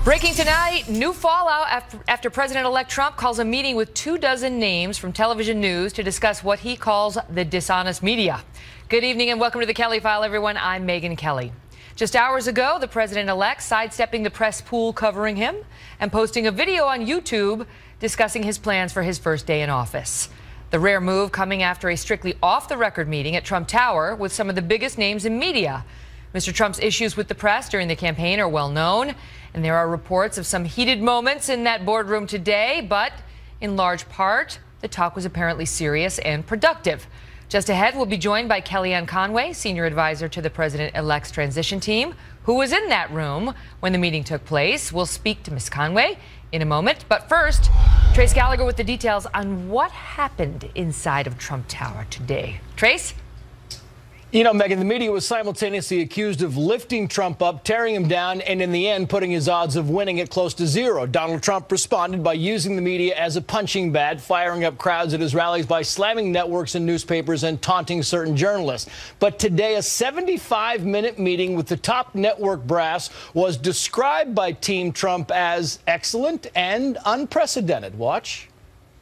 Breaking tonight, new fallout after President-elect Trump calls a meeting with 24 names from television news to discuss what he calls the dishonest media. Good evening and welcome to the Kelly File, everyone. I'm Megyn Kelly. Just hours ago, the president-elect sidestepping the press pool covering him and posting a video on YouTube discussing his plans for his first day in office. The rare move coming after a strictly off-the-record meeting at Trump Tower with some of the biggest names in media. Mr. Trump's issues with the press during the campaign are well known, and there are reports of some heated moments in that boardroom today, but in large part, the talk was apparently serious and productive. Just ahead, we'll be joined by Kellyanne Conway, senior advisor to the president-elect's transition team, who was in that room when the meeting took place. We'll speak to Ms. Conway in a moment, but first, Trace Gallagher with the details on what happened inside of Trump Tower today. Trace? You know, Megyn, the media was simultaneously accused of lifting Trump up, tearing him down, and in the end, putting his odds of winning at close to zero. Donald Trump responded by using the media as a punching bag, firing up crowds at his rallies by slamming networks and newspapers and taunting certain journalists. But today, a 75-minute meeting with the top network brass was described by Team Trump as excellent and unprecedented. Watch.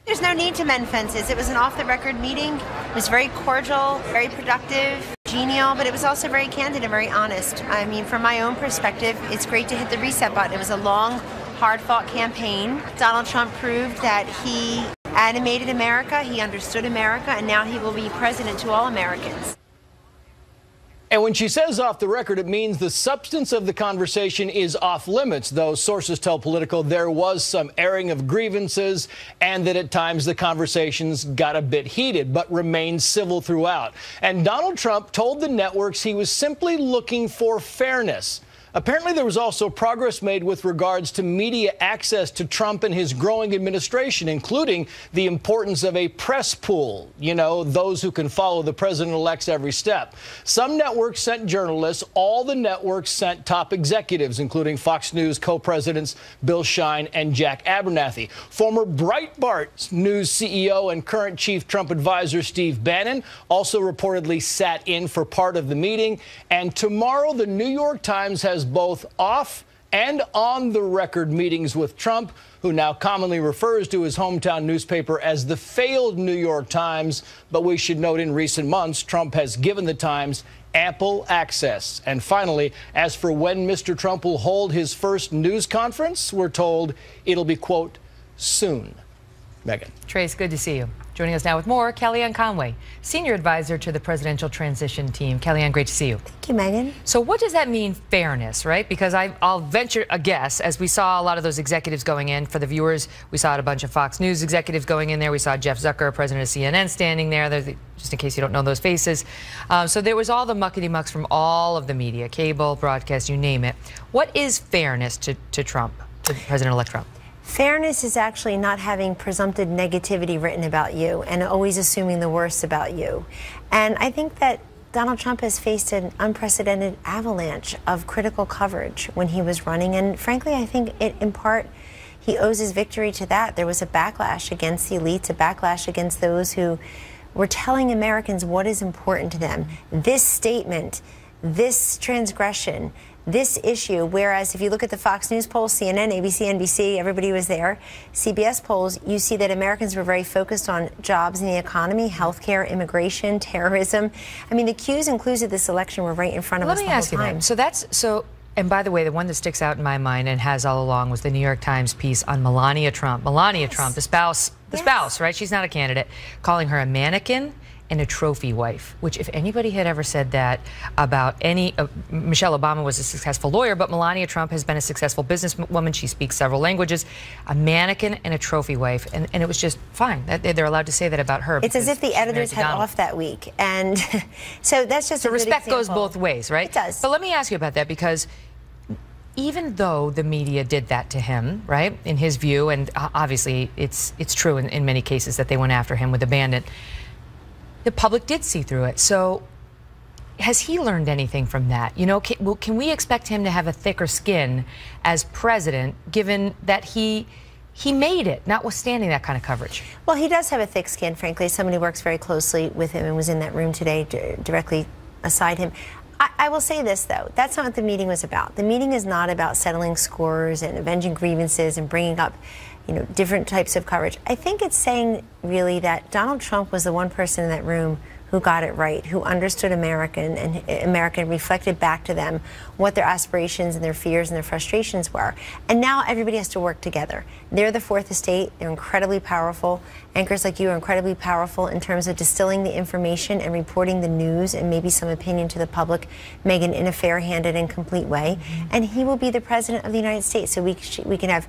There's no need to mend fences. It was an off-the-record meeting. It was very cordial, very productive, genial, but it was also very candid and very honest. I mean, from my own perspective, it's great to hit the reset button. It was a long, hard-fought campaign. Donald Trump proved that he animated America, he understood America, and now he will be president to all Americans. And when she says off the record, it means the substance of the conversation is off limits, though sources tell Politico there was some airing of grievances and that at times the conversations got a bit heated, but remained civil throughout. And Donald Trump told the networks he was simply looking for fairness. Apparently, there was also progress made with regards to media access to Trump and his growing administration, including the importance of a press pool, you know, those who can follow the president-elect's every step. Some networks sent journalists. All the networks sent top executives, including Fox News co-presidents Bill Shine and Jack Abernathy. Former Breitbart News CEO and current chief Trump advisor Steve Bannon also reportedly sat in for part of the meeting. And tomorrow, the New York Times has both off and on the record meetings with Trump, who now commonly refers to his hometown newspaper as the failed New York Times. But we should note in recent months, Trump has given the Times ample access. And finally, as for when Mr. Trump will hold his first news conference, we're told it'll be, quote, soon. Megyn. Trace, good to see you. Joining us now with more, Kellyanne Conway, senior advisor to the presidential transition team. Kellyanne, great to see you. Thank you, Megyn. So what does that mean, fairness, right? Because I'll venture a guess, as we saw a lot of those executives going in. For the viewers, we saw a bunch of Fox News executives going in there. We saw Jeff Zucker, president of CNN, standing there, just in case you don't know those faces. So there was all the muckety-mucks from all of the media, cable, broadcast, you name it. What is fairness to Trump, to President-elect Trump? Fairness is actually not having presumptive negativity written about you and always assuming the worst about you. And I think that Donald Trump has faced an unprecedented avalanche of critical coverage when he was running. And frankly, I think in part, he owes his victory to that. There was a backlash against the elites, a backlash against those who were telling Americans what is important to them. This statement, this transgression, this issue, whereas if you look at the Fox News polls, CNN, ABC, NBC, everybody was there. CBS polls, you see that Americans were very focused on jobs in the economy, healthcare, immigration, terrorism. I mean, the cues and clues of this election were right in front of us the whole time. Let me ask you that. And by the way, the one that sticks out in my mind and has all along was the New York Times piece on Melania Trump. Melania Trump, the spouse, right? She's not a candidate, calling her a mannequin and a trophy wife, which if anybody had ever said that about Michelle Obama was a successful lawyer, but Melania Trump has been a successful businesswoman. She speaks several languages, a mannequin and a trophy wife. And it was just fine. They're allowed to say that about her. It's as if the editors had off that week. And so that's just so respect goes both ways, right? It does. But let me ask you about that, because even though the media did that to him, right, in his view, and obviously it's true in many cases that they went after him with abandon, the public did see through it. So has he learned anything from that? You know, can we expect him to have a thicker skin as president, given that he made it, notwithstanding that kind of coverage? Well, he does have a thick skin, frankly. Somebody works very closely with him and was in that room today, directly aside him. I will say this, though. That's not what the meeting was about. The meeting is not about settling scores and avenging grievances and bringing up, different types of coverage. I think it's saying, really, that Donald Trump was the one person in that room who got it right, who understood American reflected back to them what their aspirations and their fears and their frustrations were. And now everybody has to work together. They're the fourth estate. They're incredibly powerful. Anchors like you are incredibly powerful in terms of distilling the information and reporting the news and maybe some opinion to the public, Megyn, in a fair-handed and complete way. And he will be the president of the United States, so we can have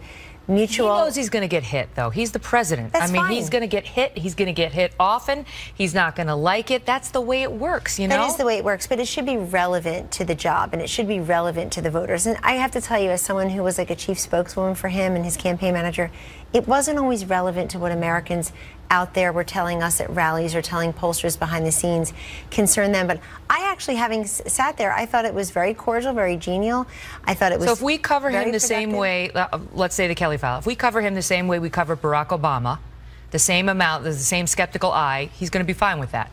mutual. He knows he's going to get hit, though. He's the president. That's fine. He's going to get hit. He's going to get hit often. He's not going to like it. That's the way it works, That is the way it works, but it should be relevant to the job, and it should be relevant to the voters. And I have to tell you, as someone who was like a chief spokeswoman for him and his campaign manager, it wasn't always relevant to what Americans out there were telling us at rallies or telling pollsters behind the scenes concerned them. But I actually, having sat there, I thought it was very cordial, very genial. I thought it was. So if we cover him the productive. same way, let's say the Kelly file, if we cover him the same way we cover Barack Obama, the same amount, the same skeptical eye, he's going to be fine with that.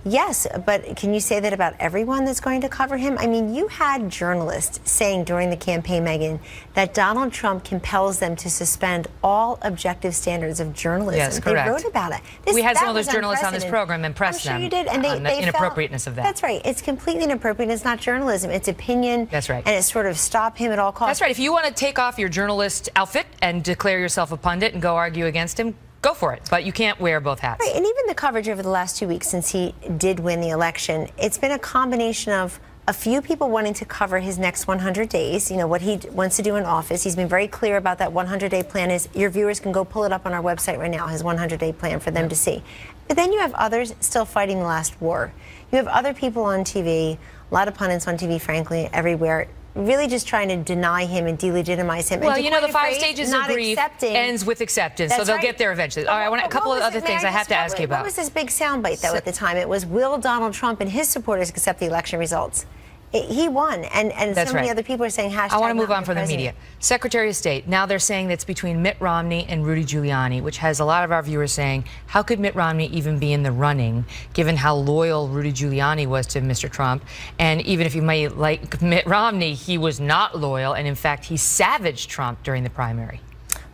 Yes, but can you say that about everyone that's going to cover him? I mean, you had journalists saying during the campaign, Megyn, that Donald Trump compels them to suspend all objective standards of journalism. Yes, correct. They wrote about it. We had some of those journalists on this program and pressed them. I'm sure you did, and on the inappropriateness of that. That's right. It's completely inappropriate. It's not journalism. It's opinion. That's right. And it's sort of stop him at all costs. That's right. If you want to take off your journalist outfit and declare yourself a pundit and go argue against him, go for it, but you can't wear both hats. Right, and even the coverage over the last 2 weeks since he did win the election, it's been a combination of a few people wanting to cover his next 100 days, what he wants to do in office. He's been very clear about that 100-day plan. Your viewers can go pull it up on our website right now, his 100-day plan for them to see. But then you have others still fighting the last war. You have other people on TV, a lot of pundits on TV, frankly, everywhere, really just trying to deny him and delegitimize him. Well, and the 5 stages of grief ends with acceptance, so they'll get there eventually. All right, I want a couple of other things I have to ask you about. What was this big soundbite, though, at the time? It was, will Donald Trump and his supporters accept the election results? He won, and so many other people are saying hashtag. I want to move on from the media. Secretary of State, now they're saying that's between Mitt Romney and Rudy Giuliani, which has a lot of our viewers saying, how could Mitt Romney even be in the running, given how loyal Rudy Giuliani was to Mr. Trump? And even if you might like Mitt Romney, he was not loyal, and in fact, he savaged Trump during the primary.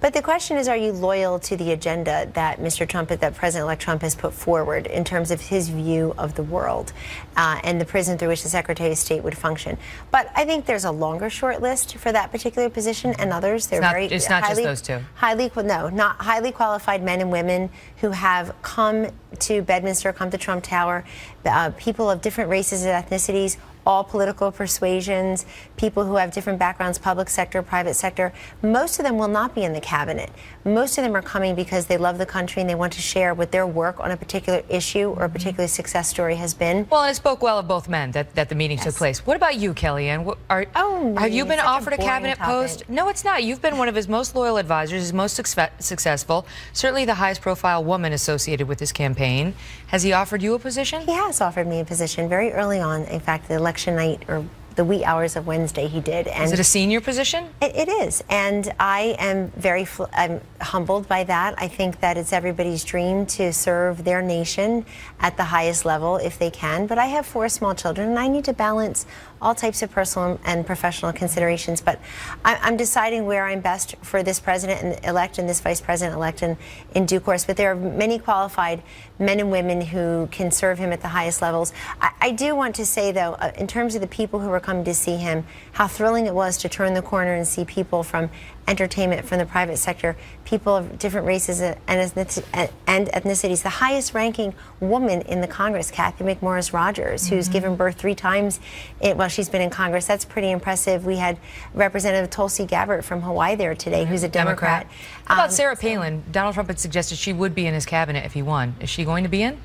But the question is, are you loyal to the agenda that Mr. Trump, that President-elect Trump has put forward in terms of his view of the world and the prism through which the Secretary of State would function? But I think there's a longer short list for that particular position and others. It's not just those two. Not highly qualified men and women who have come to Bedminster, come to Trump Tower, people of different races and ethnicities, all political persuasions, people who have different backgrounds, public sector, private sector. Most of them will not be in the cabinet. Most of them are coming because they love the country and they want to share what their work on a particular issue or a particular success story has been. Well, and it spoke well of both men that the meeting took place. What about you, Kellyanne? Have you been offered a cabinet post? No, it's not. You've been one of his most loyal advisors, his most successful, certainly the highest profile woman associated with this campaign. Has he offered you a position? He has offered me a position very early on. In fact, the election night or the wee hours of Wednesday he did. And is it a senior position? It is, and I am I'm humbled by that. I think that it's everybody's dream to serve their nation at the highest level if they can, but I have 4 small children and I need to balance all types of personal and professional considerations, but I'm deciding where I'm best for this president-elect and this vice president-elect in due course. But there are many qualified men and women who can serve him at the highest levels. I do want to say, though, in terms of the people who were coming to see him, how thrilling it was to turn the corner and see people from entertainment, from the private sector, people of different races and ethnicities. The highest ranking woman in the Congress, Kathy McMorris Rodgers, who's given birth 3 times while she's been in Congress. That's pretty impressive. We had Representative Tulsi Gabbard from Hawaii there today, who's a Democrat. How about Sarah Palin? Donald Trump had suggested she would be in his cabinet if he won. Is she going to be in?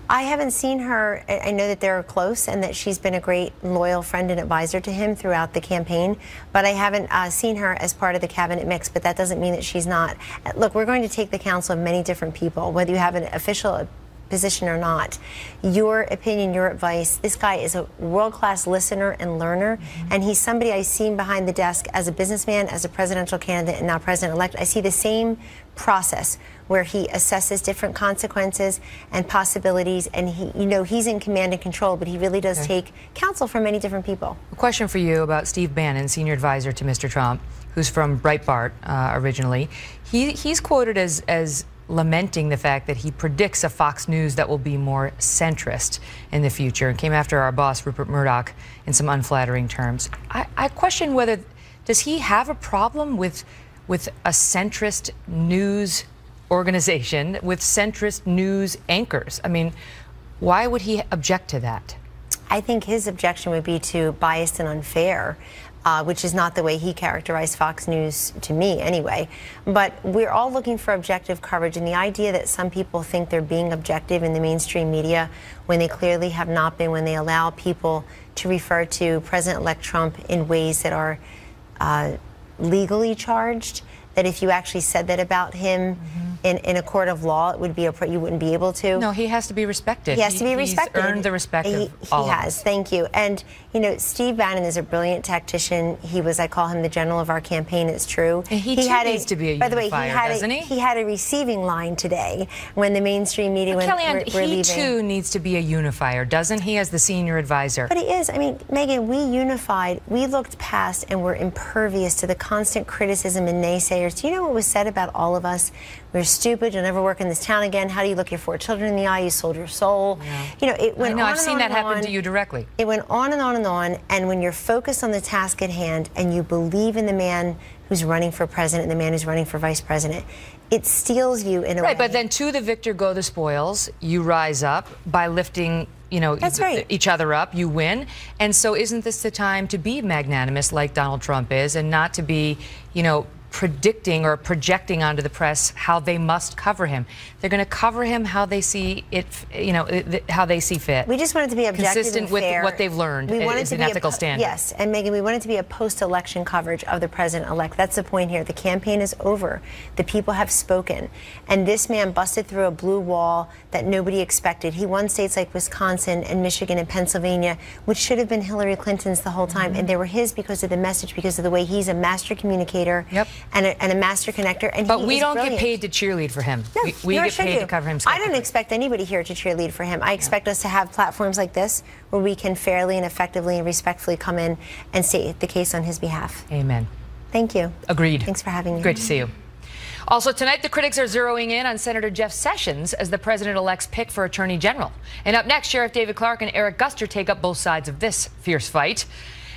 I haven't seen her. I know that they're close and that she's been a great loyal friend and advisor to him throughout the campaign, but I haven't seen her as part of the cabinet mix, but that doesn't mean that she's not. Look, we're going to take the counsel of many different people, whether you have an official position or not, your opinion, your advice, this guy is a world-class listener and learner, and he's somebody I've seen behind the desk as a businessman, as a presidential candidate, and now president-elect. I see the same process where he assesses different consequences and possibilities, and he's in command and control, but he really does take counsel from many different people. A question for you about Steve Bannon, senior advisor to Mr. Trump, who's from Breitbart originally. He's quoted as lamenting the fact that he predicts a Fox News that will be more centrist in the future, and came after our boss, Rupert Murdoch, in some unflattering terms. I question whether, does he have a problem with a centrist news organization, with centrist news anchors? I mean, why would he object to that? I think his objection would be to biased and unfair, which is not the way he characterized Fox News to me anyway. But we're all looking for objective coverage, and the idea that some people think they're being objective in the mainstream media when they clearly have not been, when they allow people to refer to President-elect Trump in ways that are legally charged, that if you actually said that about him in a court of law, it would be you wouldn't be able to. No, he has to be respected. He has to be respected. He's earned the respect of all He has. Thank you. And you know, Steve Bannon is a brilliant tactician. He was, I call him the general of our campaign. It's true. And he too needs to be a unifier, by the way, doesn't he? He had a receiving line today when the mainstream media were Kellyanne, leaving. He too needs to be a unifier, doesn't he, as the senior advisor? But he is. I mean, Megyn, we unified. We looked past and were impervious to the constant criticism and naysayers. Do you know what was said about all of us? We're stupid. You'll never work in this town again. How do you look your 4 children in the eye? You sold your soul. Yeah. You know, it went on and on. I've seen that happen to you directly. It went on and on and on. And when you're focused on the task at hand and you believe in the man who's running for president and the man who's running for vice president, it steals you in a way. Right, but then to the victor go the spoils. You rise up by lifting, you know, each other up. You win. And so isn't this the time to be magnanimous like Donald Trump is, and not to be, you know, predicting or projecting onto the press how they must cover him? They're going to cover him how they see it, you know, how they see fit. We just want it to be objective consistent and fair. with what they've learned. We want it to be an ethical standard. Yes, and Megyn, we want it to be a post-election coverage of the president-elect. That's the point here. The campaign is over. The people have spoken, and this man busted through a blue wall that nobody expected. He won states like Wisconsin and Michigan and Pennsylvania, which should have been Hillary Clinton's the whole time, and they were his because of the message, because of the way he's a master communicator. Yep. And a master connector, and but we don't get paid to cheerlead for him. No, we get paid to cover him. I don't expect anybody here to cheerlead for him. I expect us to have platforms like this where we can fairly and effectively and respectfully come in and state the case on his behalf. Amen. Thank you. Agreed. Thanks for having me. Great to see you. Also tonight, the critics are zeroing in on Senator Jeff Sessions as the president-elect's pick for Attorney General. And up next, Sheriff David Clark and Eric Guster take up both sides of this fierce fight.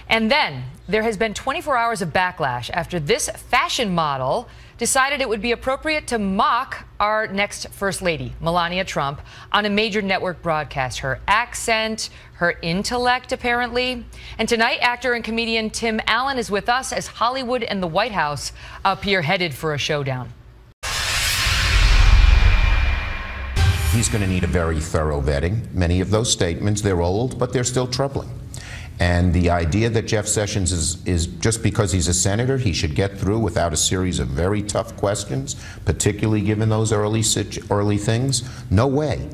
And then there has been 24 hours of backlash after this fashion model decided it would be appropriate to mock our next First Lady, Melania Trump, on a major network broadcast. Her accent, her intellect, apparently. And tonight, actor and comedian Tim Allen is with us as Hollywood and the White House appear headed for a showdown. He's going to need a very thorough vetting. Many of those statements, they're old, but they're still troubling. And the idea that Jeff Sessions is just because he's a senator, he should get through without a series of very tough questions, particularly given those early things, no way.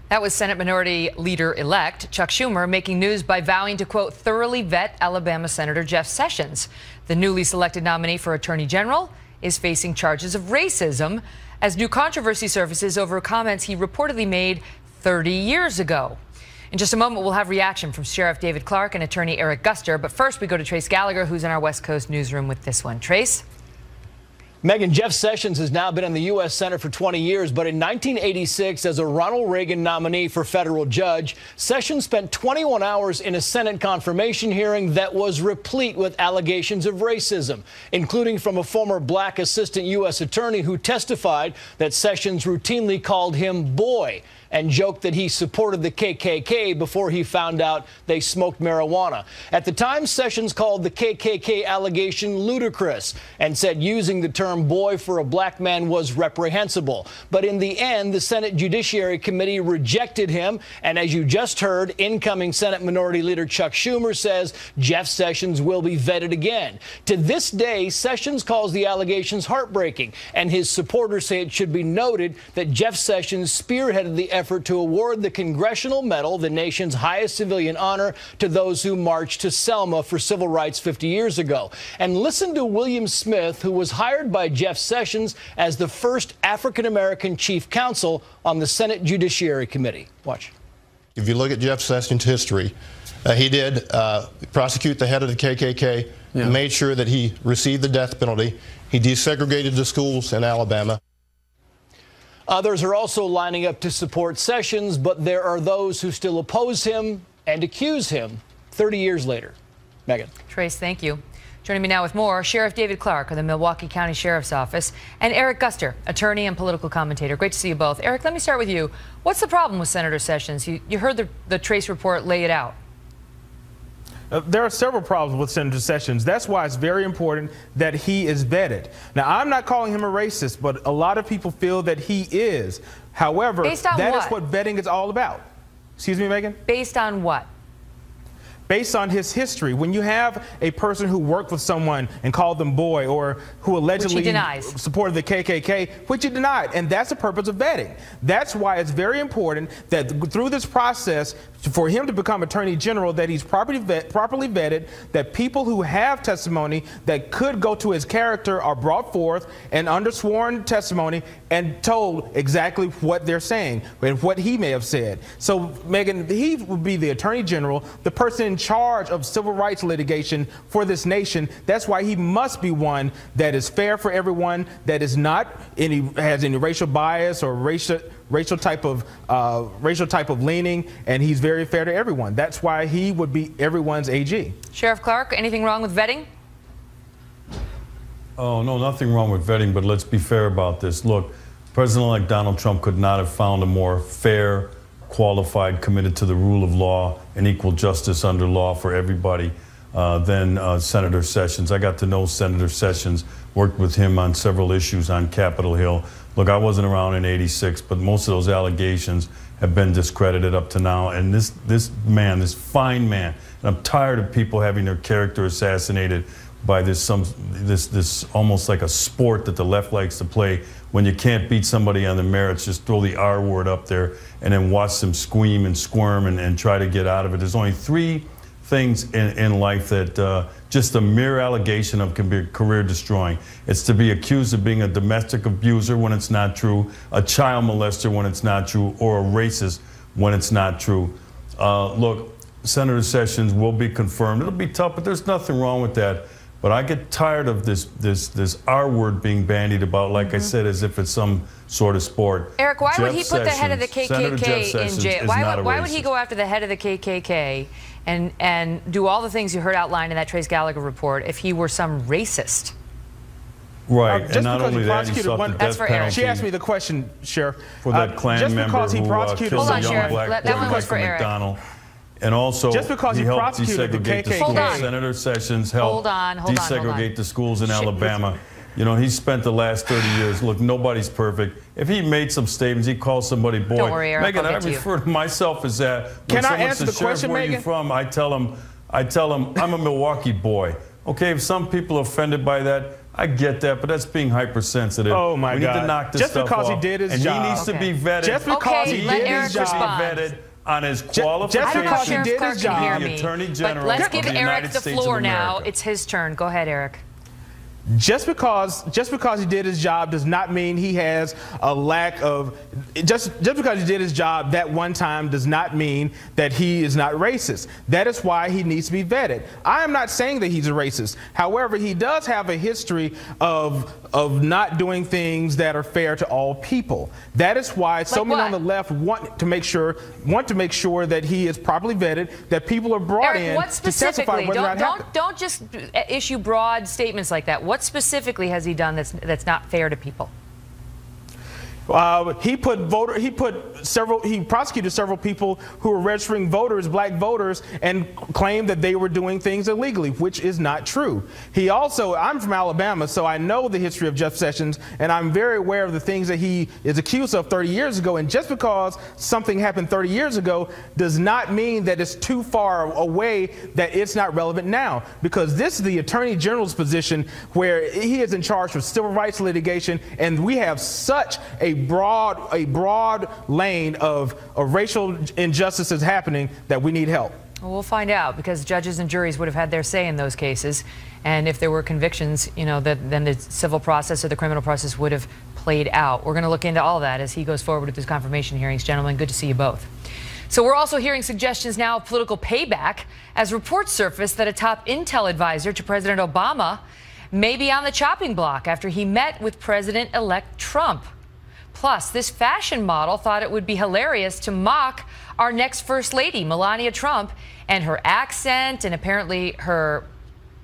That was Senate Minority Leader-elect Chuck Schumer making news by vowing to, quote, thoroughly vet Alabama Senator Jeff Sessions. The newly selected nominee for Attorney General is facing charges of racism as new controversy surfaces over comments he reportedly made 30 years ago. In just a moment, we'll have reaction from Sheriff David Clark and Attorney Eric Guster. But first, we go to Trace Gallagher, who's in our West Coast newsroom with this one. Trace? Megyn, Jeff Sessions has now been in the U.S. Senate for 20 years, but in 1986, as a Ronald Reagan nominee for federal judge, Sessions spent 21 hours in a Senate confirmation hearing that was replete with allegations of racism, including from a former black assistant U.S. attorney who testified that Sessions routinely called him boy and joked that he supported the KKK before he found out they smoked marijuana. At the time, Sessions called the KKK allegation ludicrous and said using the term boy for a black man was reprehensible. But in the end, the Senate Judiciary Committee rejected him. And as you just heard, incoming Senate Minority Leader Chuck Schumer says Jeff Sessions will be vetted again. To this day, Sessions calls the allegations heartbreaking, and his supporters say it should be noted that Jeff Sessions spearheaded the effort to award the Congressional Medal, the nation's highest civilian honor, to those who marched to Selma for civil rights 50 years ago. And listen to William Smith, who was hired by Jeff Sessions as the first African-American chief counsel on the Senate Judiciary Committee. Watch. If you look at Jeff Sessions' history, he did prosecute the head of the KKK, made sure that he received the death penalty. He desegregated the schools in Alabama. Others are also lining up to support Sessions, but there are those who still oppose him and accuse him 30 years later. Megan. Trace, thank you. Joining me now with more, Sheriff David Clark of the Milwaukee County Sheriff's Office, and Eric Guster, attorney and political commentator. Great to see you both. Eric, let me start with you. What's the problem with Senator Sessions? You heard the Trace report lay it out. There are several problems with Senator Sessions. That's why it's very important that he is vetted. Now, I'm not calling him a racist, but a lot of people feel that he is. However, that is what vetting is all about. Excuse me, Megan? Based on what? Based on his history. When you have a person who worked with someone and called them boy, or who allegedly supported the KKK, which he denied, and that's the purpose of vetting. That's why it's very important that through this process, for him to become Attorney General, that he's properly vetted, that people who have testimony that could go to his character are brought forth and under sworn testimony and told exactly what they're saying and what he may have said. So, Megan, he would be the Attorney General, the person in charge of civil rights litigation for this nation. That's why he must be one that is fair for everyone, that is not has any racial bias or racial type of leaning, and he's very fair to everyone. That's why he would be everyone's AG. Sheriff Clark, anything wrong with vetting? Oh, no, nothing wrong with vetting, but let's be fair about this. Look, President-elect Donald Trump could not have found a more fair, qualified, committed to the rule of law and equal justice under law for everybody than Senator Sessions. I got to know Senator Sessions, worked with him on several issues on Capitol Hill. Look, I wasn't around in '86, but most of those allegations have been discredited up to now. And this man, this fine man, and I'm tired of people having their character assassinated by this almost like a sport that the left likes to play. When you can't beat somebody on the merits, just throw the R word up there and then watch them scream and squirm and try to get out of it. There's only three things in life that just a mere allegation of can be career destroying. It's to be accused of being a domestic abuser when it's not true, a child molester when it's not true, or a racist when it's not true. Look, Senator Sessions will be confirmed. It'll be tough, but there's nothing wrong with that. But I get tired of this R word being bandied about, like I said, as if it's some sort of sport. Eric, why would he put the head of the KKK in jail? Why would he go after the head of the KKK and do all the things you heard outlined in that Trace Gallagher report if he were some racist? Right, and not only that, he sought the death penalty. She asked me the question, Sheriff. For that Klan member who killed a young black boy, Michael McDonald. And also, just because he helped desegregate the schools. Senator Sessions helped desegregate the schools in Alabama. You know, he spent the last 30 years. Look, nobody's perfect. If he made some statements, he called somebody boy. Don't worry, Eric, Megan, I refer to myself as that. Can I answer the question, Megan? Where are you from? I tell him, I'm a Milwaukee boy. Okay, if some people are offended by that, I get that, but that's being hypersensitive. Oh my God! We need to knock this stuff off. Just because he did his job, and he needs to be vetted. Just because he did his job, vetted on his qualifications. Just because he did his job. The Attorney General. But let's give Eric the floor now. It's his turn. Go ahead, Eric. Just because he did his job does not mean he has a lack of. Just because he did his job that one time does not mean that he is not racist. That is why he needs to be vetted. I am not saying that he's a racist. However, he does have a history of not doing things that are fair to all people. That is why so many on the left want to make sure that he is properly vetted, that people are brought in to testify whether or not. Don't just issue broad statements like that. What specifically has he done that's not fair to people? He prosecuted several people who were registering voters, black voters, and claimed that they were doing things illegally, which is not true. He also, I'm from Alabama, so I know the history of Jeff Sessions, and I'm very aware of the things that he is accused of 30 years ago. And just because something happened 30 years ago does not mean that it's too far away that it's not relevant now, because this is the Attorney General's position where he is in charge of civil rights litigation, and we have such a broad lane of racial injustices happening that we need help. Well, we'll find out, because judges and juries would have had their say in those cases. And if there were convictions, you know, then the civil process or the criminal process would have played out. We're going to look into all that as he goes forward with his confirmation hearings. Gentlemen, good to see you both. So we're also hearing suggestions now of political payback as reports surface that a top intel advisor to President Obama may be on the chopping block after he met with President-elect Trump. Plus, this fashion model thought it would be hilarious to mock our next First Lady, Melania Trump, and her accent and apparently her,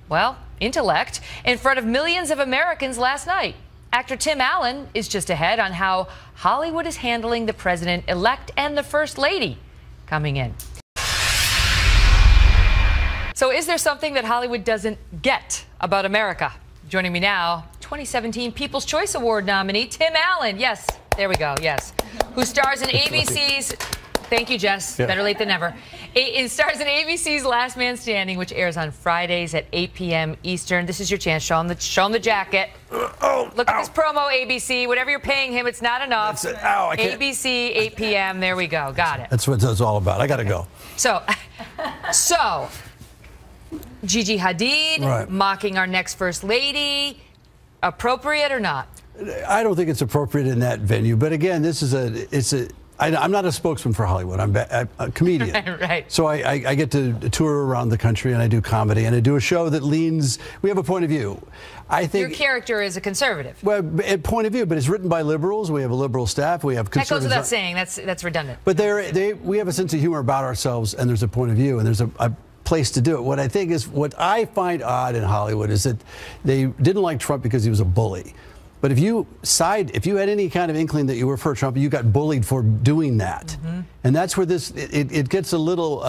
well, intellect in front of millions of Americans last night. Actor Tim Allen is just ahead on how Hollywood is handling the President-elect and the First Lady coming in. So is there something that Hollywood doesn't get about America? Joining me now, 2017 People's Choice Award nominee, Tim Allen. Yes, there we go, yes. Who stars in ABC's, thank you, Jess, better late than never. It stars in ABC's Last Man Standing, which airs on Fridays at 8 p.m. Eastern. This is your chance. Show him the jacket. Look at this promo, ABC. Whatever you're paying him, it's not enough. ABC, 8 p.m. There we go. Got it. That's what it's all about. I got to go. So, Gigi Hadid mocking our next First Lady, appropriate or not? I don't think it's appropriate in that venue. But again, this is I'm not a spokesman for Hollywood. I'm a comedian. Right. So I get to tour around the country, and I do comedy, and I do a show that leans. We have a point of view. I think your character is a conservative. Well, a point of view, but it's written by liberals. We have a liberal staff. We have conservatives. That goes without saying. That's redundant. But we have a sense of humor about ourselves, and there's a point of view, and there's a place to do it. What I find odd in Hollywood is that they didn't like Trump because he was a bully. But if you had any kind of inkling that you were for Trump, you got bullied for doing that. Mm-hmm. And that's where it gets a little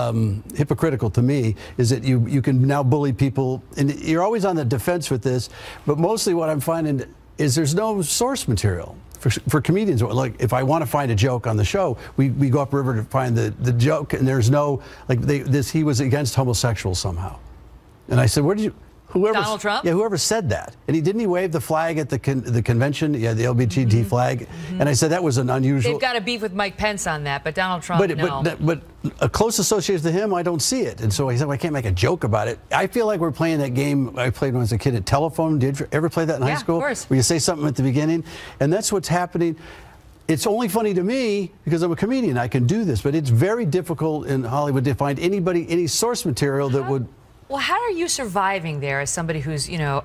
hypocritical to me, is that you can now bully people, and you're always on the defense with this. But mostly what I'm finding is there's no source material. For comedians, like if I want to find a joke on the show, we go upriver to find the joke, and there's no, like he was against homosexuals somehow. And I said, where did you, Donald Trump? Yeah, whoever said that. And he wave the flag at the convention, the LGBT flag. Mm-hmm. And I said that was an unusual. They've got a beef with Mike Pence on that, but Donald Trump, no. But a close association to him, I don't see it. And so I said, well, I can't make a joke about it. I feel like we're playing that game I played when I was a kid at Telephone. Did you ever play that in high school? Of course. Where you say something at the beginning. And that's what's happening. It's only funny to me because I'm a comedian. I can do this. But it's very difficult in Hollywood to find any source material that would. Well, how are you surviving there as somebody who's, you know,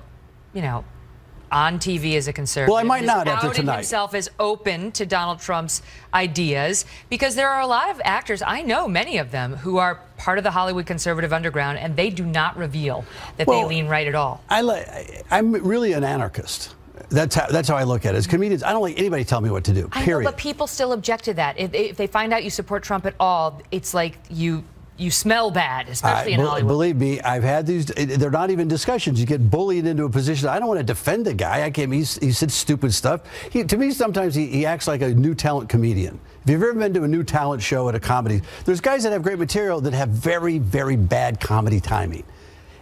on TV as a conservative? Well, I might not after tonight. Himself as open to Donald Trump's ideas, because there are a lot of actors, I know many of them, who are part of the Hollywood conservative underground, and they do not reveal that they lean right at all. I'm really an anarchist. That's how I look at it. As comedians, I don't like anybody telling me what to do, period. I know, but people still object to that. If they find out you support Trump at all, it's like you smell bad, especially in Hollywood. Believe me, I've had these. They're not even discussions. You get bullied into a position. I don't want to defend the guy. He said stupid stuff. To me, sometimes he acts like a new talent comedian. If you've ever been to a new talent show at a comedy, there's guys that have great material that have very, very bad comedy timing.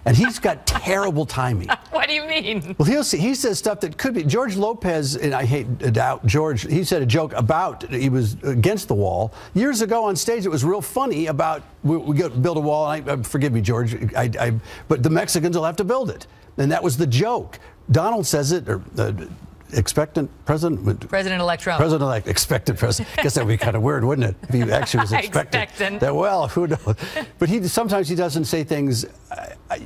And he's got terrible timing. What do you mean? Well, he says stuff that could be. George Lopez, and I hate to doubt George, he said a joke about, he was against the wall. Years ago on stage, it was real funny about, we build a wall, and forgive me, George, but the Mexicans will have to build it. And that was the joke. Donald says it, or expectant president? President-elect Trump. President-elect, expectant president. I guess that would be kind of weird, wouldn't it? If he actually was expectant. Well, who knows? But sometimes he doesn't say things.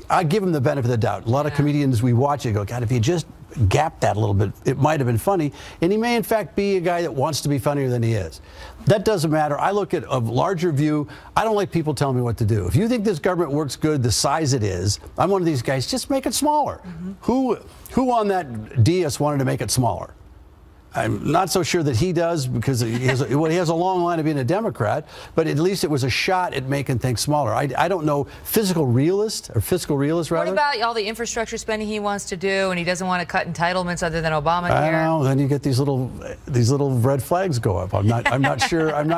I give him the benefit of the doubt. A lot of comedians we watch, you go, God, if he just gapped that a little bit, it might have been funny. And he may, in fact, be a guy that wants to be funnier than he is. That doesn't matter. I look at a larger view. I don't like people telling me what to do. If you think this government works good the size it is, I'm one of these guys, just make it smaller. Mm-hmm. Who on that dais wanted to make it smaller? I'm not so sure that he does, because he has a long line of being a Democrat, but at least it was a shot at making things smaller. I don't know, fiscal realist rather. What about all the infrastructure spending he wants to do, and he doesn't want to cut entitlements other than Obamacare? I don't know. Then you get these little red flags go up. I'm not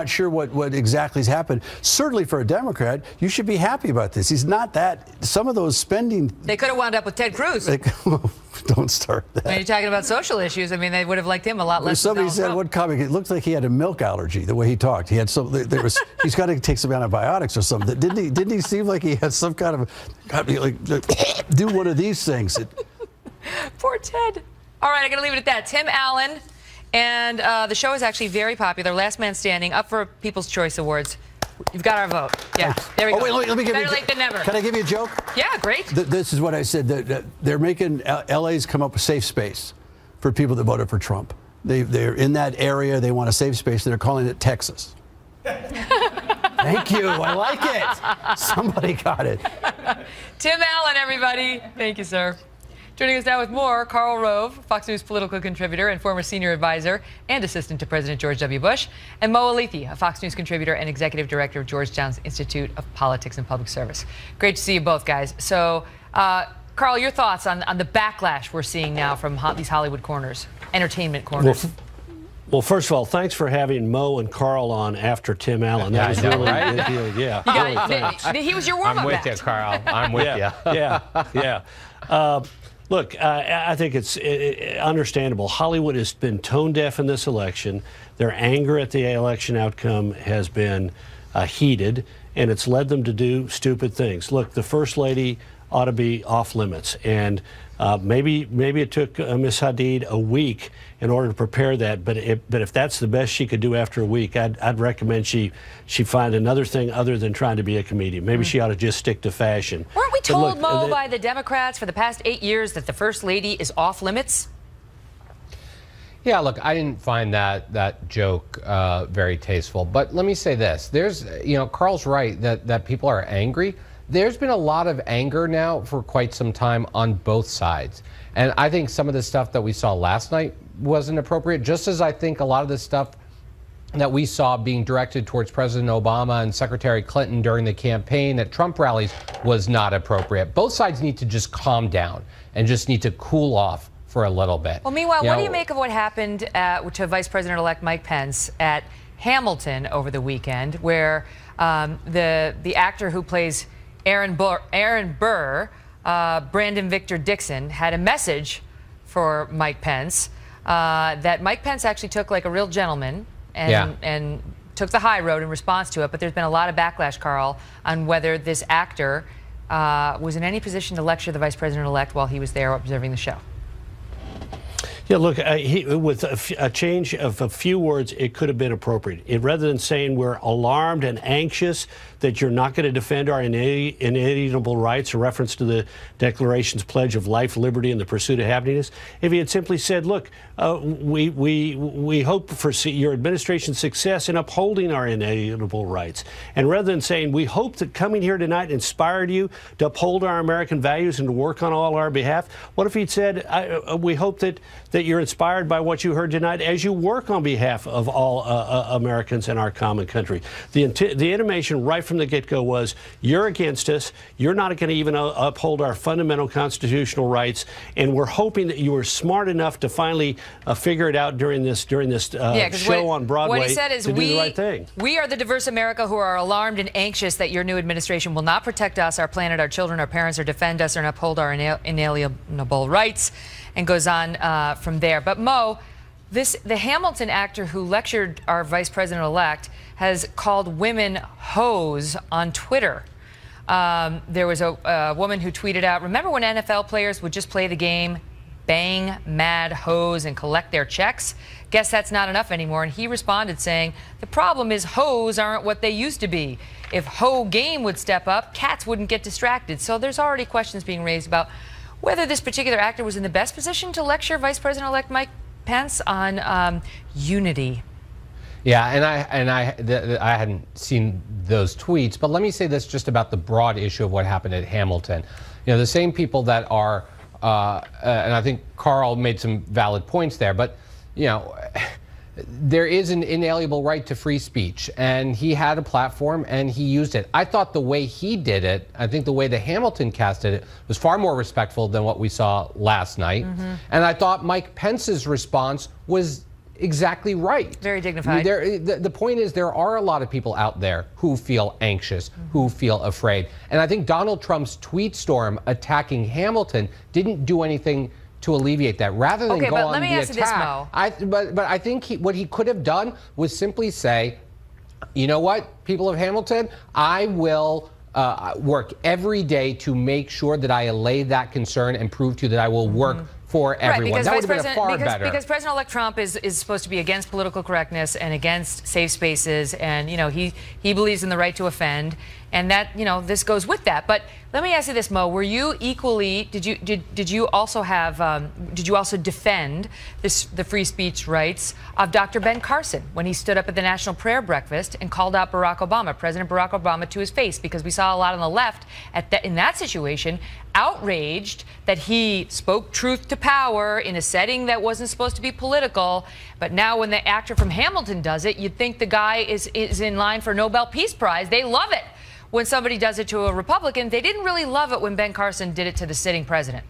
sure what exactly has happened. Certainly for a Democrat, you should be happy about this. He's not that. Some of those spending. They could have wound up with Ted Cruz. Don't start that. When you're talking about social issues, I mean, they would have liked him a lot less. Somebody said one comic, it looked like he had a milk allergy the way he talked. He had some. He's got to take some antibiotics or something. Didn't he seem like he had some kind of do one of these things? Poor Ted. All right, I'm going to leave it at that. Tim Allen, and the show is actually very popular. Last Man Standing, up for People's Choice Awards. You've got our vote. Yeah, there we go. Wait, let me give Better late than never. Can I give you a joke? Yeah, great. This is what I said. They're making LA's come up with safe space for people that voted for Trump. They're in that area. They want a safe space. They're calling it Texas. Thank you. I like it. Somebody got it. Tim Allen, everybody. Thank you, sir. Joining us now with more, Karl Rove, Fox News political contributor and former senior advisor and assistant to President George W. Bush, and Mo Alithi, a Fox News contributor and executive director of Georgetown's Institute of Politics and Public Service. Great to see you both, guys. So, Karl, your thoughts on the backlash we're seeing now from these Hollywood corners, entertainment corners? Well, first of all, thanks for having Mo and Karl on after Tim Allen. That was really, yeah. He was your warm-up act. I'm with you, Karl. I'm with you. Yeah. Look, I think it's understandable. Hollywood has been tone deaf in this election. Their anger at the election outcome has been heated, and it's led them to do stupid things. Look, the First Lady ought to be off limits, and maybe it took Miss Hadid a week in order to prepare that. But if that's the best she could do after a week, I'd recommend she find another thing other than trying to be a comedian. Maybe she ought to just stick to fashion. Weren't we told, Mo, by the Democrats for the past 8 years that the First Lady is off limits? Yeah, look, I didn't find that joke very tasteful. But let me say this: Karl's right that people are angry. There's been a lot of anger now for quite some time on both sides. And I think some of the stuff that we saw last night wasn't appropriate, just as I think a lot of the stuff that we saw being directed towards President Obama and Secretary Clinton during the campaign at Trump rallies was not appropriate. Both sides need to just calm down and just need to cool off for a little bit. Well, meanwhile, what do you make of what happened to Vice President-elect Mike Pence at Hamilton over the weekend, where the actor who plays Aaron Burr, Brandon Victor Dixon, had a message for Mike Pence that Mike Pence actually took like a real gentleman and took the high road in response to it. But there's been a lot of backlash, Karl, on whether this actor was in any position to lecture the Vice President-elect while he was there observing the show. Yeah, look, with a change of a few words, it could have been appropriate. Rather than saying we're alarmed and anxious that you're not going to defend our inalienable rights, a reference to the Declaration's pledge of life, liberty, and the pursuit of happiness, if he had simply said, look, we hope for your administration's success in upholding our inalienable rights. And rather than saying, we hope that coming here tonight inspired you to uphold our American values and to work on all our behalf, what if he'd said, we hope that you're inspired by what you heard tonight as you work on behalf of all Americans in our common country. The intimation right from the get-go was, you're against us, you're not going to even uphold our fundamental constitutional rights, and we're hoping that you were smart enough to finally figure it out during this show on Broadway. What he said is, do the right thing. We are the diverse America who are alarmed and anxious that your new administration will not protect us, our planet, our children, our parents, or defend us, or uphold our inalienable rights, and goes on from there. But Mo, the Hamilton actor who lectured our Vice President-elect has called women hoes on Twitter. There was a woman who tweeted out, remember when NFL players would just play the game, bang, mad hoes, and collect their checks? Guess that's not enough anymore. And he responded saying, the problem is hoes aren't what they used to be. If Ho Game would step up, cats wouldn't get distracted. So there's already questions being raised about whether this particular actor was in the best position to lecture Vice President-elect Mike Pence on unity. Yeah, and I hadn't seen those tweets, but let me say this just about the broad issue of what happened at Hamilton. You know, the same people that are, and I think Karl made some valid points there, but, you know, there is an inalienable right to free speech, and he had a platform and he used it. I thought the way he did it, I think the way the Hamilton cast did it, was far more respectful than what we saw last night. And I thought Mike Pence's response was exactly right. Very dignified. I mean, the point is, there are a lot of people out there who feel anxious, who feel afraid. And I think Donald Trump's tweet storm attacking Hamilton didn't do anything to alleviate that rather than okay, go but on let me the ask you attack. this, Mo. But I think what he could have done was simply say, you know what, people of Hamilton, I will work every day to make sure that I allay that concern and prove to you that I will work for everyone. Right, that would have been far better. Because President-elect Trump is supposed to be against political correctness and against safe spaces, and he believes in the right to offend, and that this goes with that. But let me ask you this, Mo: were you equally? Did you also defend the free speech rights of Dr. Ben Carson when he stood up at the National Prayer Breakfast and called out President Barack Obama, to his face? Because we saw a lot on the left in that situation outraged that he spoke truth to power in a setting that wasn't supposed to be political. But now when the actor from Hamilton does it, you'd think the guy is in line for a Nobel Peace Prize. They love it when somebody does it to a Republican. They didn't really love it when Ben Carson did it to the sitting president.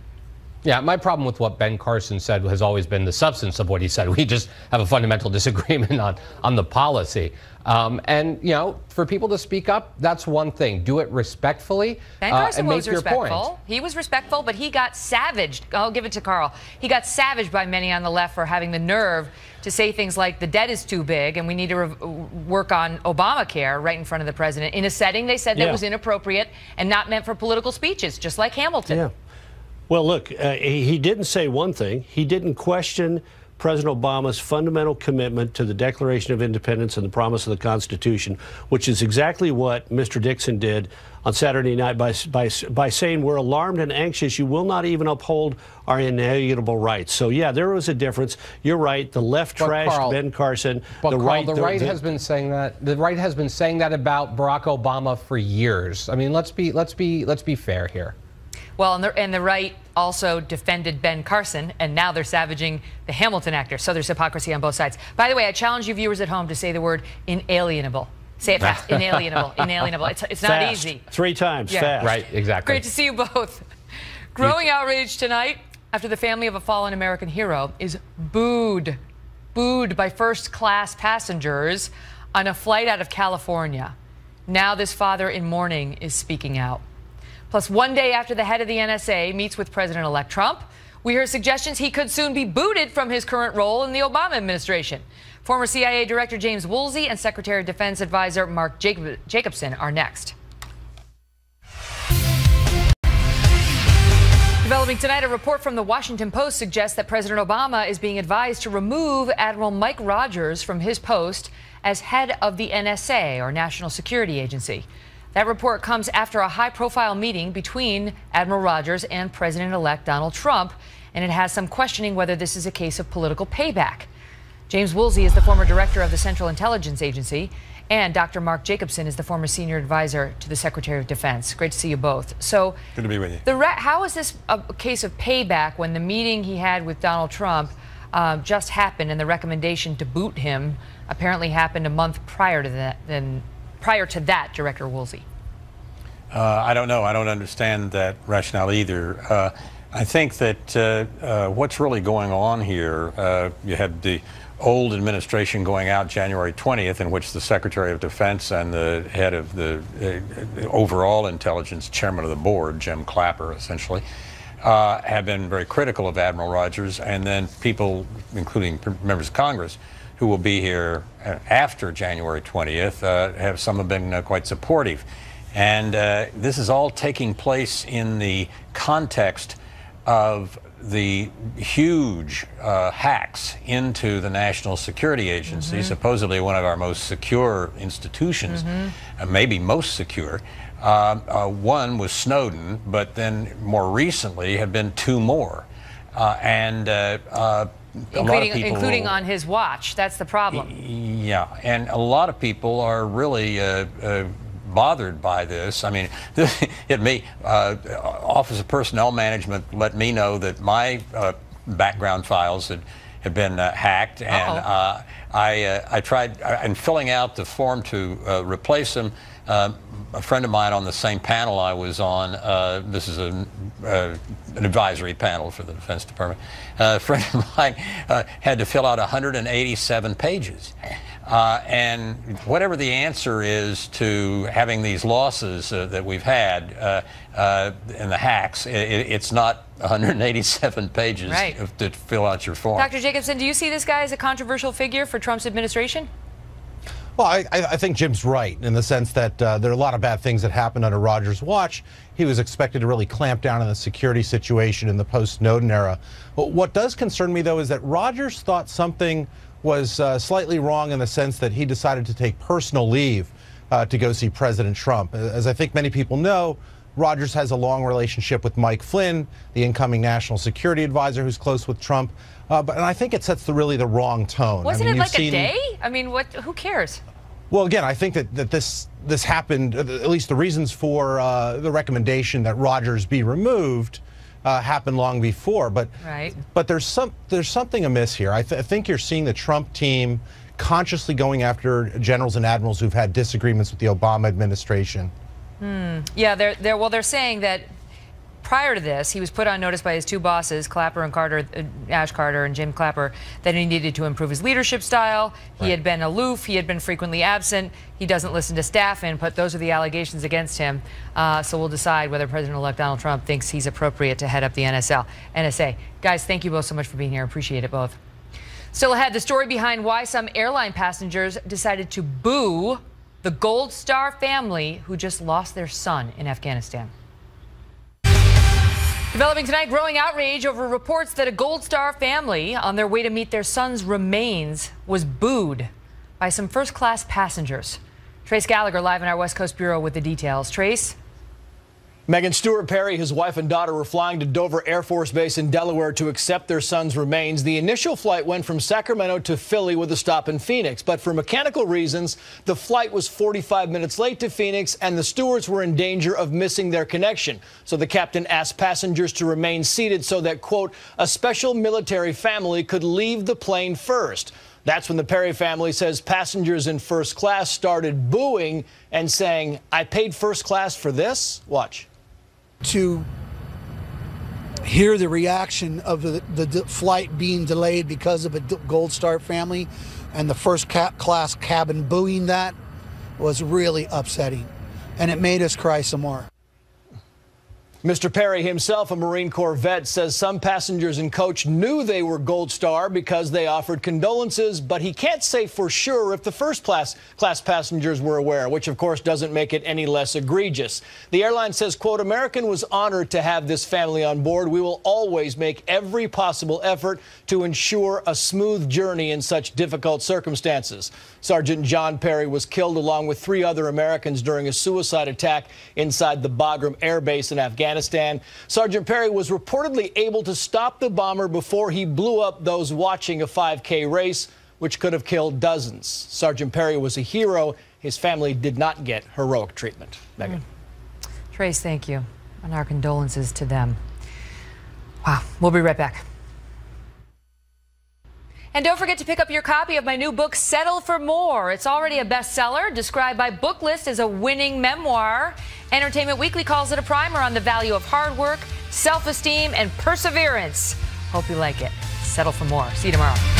Yeah, my problem with what Ben Carson said has always been the substance of what he said. We just have a fundamental disagreement on the policy. And, for people to speak up, that's one thing. Do it respectfully Ben Carson and make was your respectful. point. He was respectful, but he got savaged. I'll give it to Carl. He got savaged by many on the left for having the nerve to say things like the debt is too big and we need to work on Obamacare right in front of the president in a setting they said that was inappropriate and not meant for political speeches, just like Hamilton. Yeah. Well, look, he didn't say one thing. He didn't question President Obama's fundamental commitment to the Declaration of Independence and the promise of the Constitution, which is exactly what Mr. Dixon did on Saturday night by saying, we're alarmed and anxious. You will not even uphold our inalienable rights. So, yeah, there was a difference. You're right. The left trashed Ben Carson. But the right has been saying that. The right has been saying that about Barack Obama for years. I mean, let's be fair here. Well, and the right also defended Ben Carson, and now they're savaging the Hamilton actor. So there's hypocrisy on both sides. By the way, I challenge you viewers at home to say the word inalienable. Say it fast. Inalienable. Inalienable. It's not easy. 3 times fast. Right, exactly. Great to see you both. Growing outrage tonight after the family of a fallen American hero is booed by first-class passengers on a flight out of California. Now this father in mourning is speaking out. Plus, one day after the head of the NSA meets with President-elect Trump, we hear suggestions he could soon be booted from his current role in the Obama administration. Former CIA Director James Woolsey and Secretary of Defense Advisor Mark Jacobson are next. Developing tonight, a report from the Washington Post suggests that President Obama is being advised to remove Admiral Mike Rogers from his post as head of the NSA, or National Security Agency. That report comes after a high-profile meeting between Admiral Rogers and President-elect Donald Trump, and it has some questioning whether this is a case of political payback. James Woolsey is the former director of the Central Intelligence Agency, and Dr. Mark Jacobson is the former senior advisor to the Secretary of Defense. Great to see you both. So, good to be with you. How is this a case of payback when the meeting he had with Donald Trump just happened, and the recommendation to boot him apparently happened a month prior to that? Prior to that, Director Woolsey? I don't know. I don't understand that rationale either. I think that what's really going on here, you had the old administration going out January 20th, in which the Secretary of Defense and the head of the overall intelligence, chairman of the board, Jim Clapper, essentially, have been very critical of Admiral Rogers, and then people, including members of Congress, who will be here after January 20th, some have been quite supportive. And this is all taking place in the context of the huge hacks into the National Security Agency, supposedly one of our most secure institutions, maybe most secure. One was Snowden, but then more recently have been 2 more. Including on his watch. That's the problem. Yeah, and a lot of people are really bothered by this. I mean, Office of Personnel Management let me know that my background files had been hacked, and I tried, in filling out the form to replace them, a friend of mine on the same panel I was on, this is an advisory panel for the Defense Department, a friend of mine had to fill out 187 pages. And whatever the answer is to having these losses that we've had in the hacks, it's not 187 pages to fill out your form. Dr. Jacobson, do you see this guy as a controversial figure for Trump's administration? Well, I think Jim's right in the sense that there are a lot of bad things that happened under Rogers' watch. He was expected to really clamp down on the security situation in the post-Snowden era. But what does concern me, though, is that Rogers thought something was slightly wrong in the sense that he decided to take personal leave to go see President Trump. As I think many people know, Rogers has a long relationship with Mike Flynn, the incoming national security advisor who's close with Trump. And I think it sets really the wrong tone. Wasn't it like a day? I mean, who cares? Well, again, I think that this happened, at least the reasons for the recommendation that Rogers be removed happened long before. But there's something amiss here. I think you're seeing the Trump team consciously going after generals and admirals who've had disagreements with the Obama administration. Yeah, they're saying that prior to this, he was put on notice by his two bosses, Clapper and Carter, Ash Carter and Jim Clapper, that he needed to improve his leadership style. He had been aloof. He had been frequently absent. He doesn't listen to staff input. Those are the allegations against him. So we'll decide whether President-elect Donald Trump thinks he's appropriate to head up the NSA. Guys, thank you both so much for being here. Appreciate it both. Still ahead, the story behind why some airline passengers decided to boo the Gold Star family who just lost their son in Afghanistan. Developing tonight, growing outrage over reports that a Gold Star family on their way to meet their son's remains was booed by some first-class passengers. Trace Gallagher live in our West Coast Bureau with the details. Trace? Megan Stewart Perry, his wife and daughter, were flying to Dover Air Force Base in Delaware to accept their son's remains. The initial flight went from Sacramento to Philly with a stop in Phoenix. But for mechanical reasons, the flight was 45 minutes late to Phoenix, and the Stewarts were in danger of missing their connection. So the captain asked passengers to remain seated so that, quote, a special military family could leave the plane first. That's when the Perry family says passengers in first class started booing and saying, I paid first class for this? Watch. To hear the reaction of the flight being delayed because of a Gold Star family and the first class cabin booing that was really upsetting, and it made us cry some more. Mr. Perry himself, a Marine Corps vet, says some passengers and coach knew they were Gold Star because they offered condolences, but he can't say for sure if the first class passengers were aware, which of course doesn't make it any less egregious. The airline says, quote, American was honored to have this family on board. We will always make every possible effort to ensure a smooth journey in such difficult circumstances. Sergeant John Perry was killed along with 3 other Americans during a suicide attack inside the Bagram Air Base in Afghanistan. Sergeant Perry was reportedly able to stop the bomber before he blew up those watching a 5K race, which could have killed dozens. Sergeant Perry was a hero. His family did not get heroic treatment. Megan. Trace, thank you. And our condolences to them. Wow. We'll be right back. And don't forget to pick up your copy of my new book, Settle for More. It's already a bestseller, described by Booklist as a winning memoir. Entertainment Weekly calls it a primer on the value of hard work, self-esteem, and perseverance. Hope you like it. Settle for More. See you tomorrow.